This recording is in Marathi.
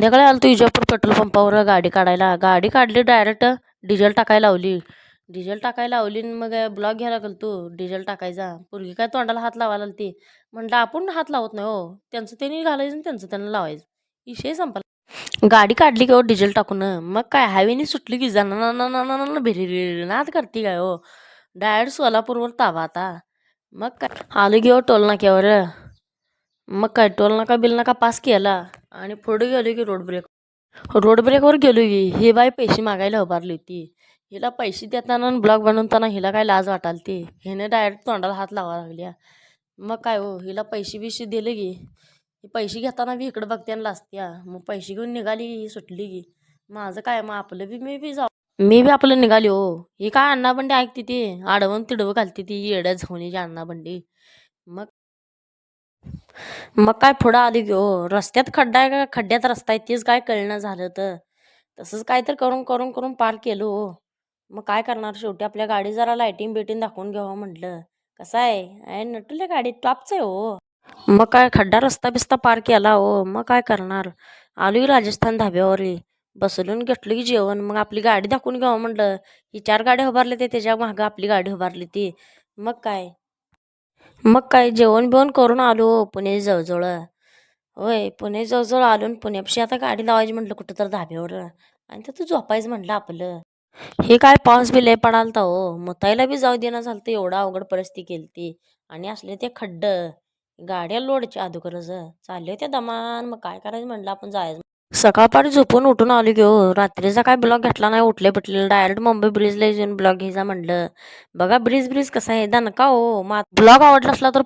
संध्याकाळी आलो तो विजापूर पेट्रोल पंपावर गाडी काढायला. गाडी काढली डायरेक्ट डिझेल टाकायला लावली. डिझेल टाकायला लावली आणि मग ब्लॉक घ्यायला गेलो तो डिझेल टाकायचा. पोरगी काय तोंडाला हात लावायला ती. म्हटलं आपण हात लावत नाही हो. त्यांचं त्यांनी घालायचं आणि त्यांचं त्यांना लावायचं. विषय संपला. गाडी काढली की हो डिझेल टाकून. मग काय हायवेनी सुटली की जाना भिरी नाद करते काय हो. डायरेक्ट सोलापूरवर ताबा आता. मग काय आलो की हो टोल नाक्यावर. मग काय टोल नाका बिल नाका पास केला आणि पुढे गेलो की रोड ब्रेकवर गेलो की ही बाई पैसे मागायला उभारली होती. हिला पैसे देताना आणि ब्लॉग बनवताना हिला काय लाज वाटाल ती. हिने डायरेक्ट तोंडाला हात लावा लागल्या. मग काय हो हिला पैसे बिशे दिले की पैसे घेताना बी इकडे बघते आणि लाजत्या. मग पैसे घेऊन निघाली ही सुटली की माझं काय मग आपलं बी मी बी आपलं निघाली हो. ही काय अण्णाबंडी ऐकते ती आडवून तिडवं घालते ती येड्या झोनीची अण्णाबंडी. मग मग काय पुढं आली की हो रस्त्यात खड्डा आहे का खड्ड्यात रस्ता आहे तेच काय कळणं झालं तर तसंच काय तर करून करून करून पार केलो हो. मग काय करणार शेवटी आपल्या गाडी जरा लाईटिंग बिटिंग दाखवून घ्यावं म्हटलं. कसं आहे नटुल्या गाडी टॉपच आहे हो. मग काय खड्डा रस्ता बिस्ता पार केला हो. मग काय करणार आलो की राजस्थान धाब्यावर बसलून घेतलं की जेवण. मग आपली गाडी दाखवून घ्यावं म्हटलं. ही 4 गाड्या उभारल्या ते त्याच्या मागं आपली गाडी उभारली ती. मग काय जेवण बिवण करून आलो पुणे जवळजवळ. होय पुणे जवळजवळ आलो आणि पुण्यापाशी आता गाडी लावायची म्हटलं कुठं तर धाब्यावर आणि तिथं झोपायचं म्हटलं आपलं. हे काय पाऊस बी लय पडालता हो. मुतायला बी जाऊ देणं झालं तर एवढा अवघड परिस्थिती केलती आणि असले ते खड्ड गाड्या लोडच्या अधोगरज चालले होत्या दमान. मग काय करायचं म्हटलं आपण जायचं. सकाळपारी झोपून उठून आलो की हो. रात्रीचा काय ब्लॉग घेतला नाही उठले पिटले डायरेक्ट मुंबई ब्रिजला येऊन ब्लॉग घ्यायचा म्हटलं. बघा ब्रिज कसा आहे दणका हो. ब्लॉग आवडला असला तर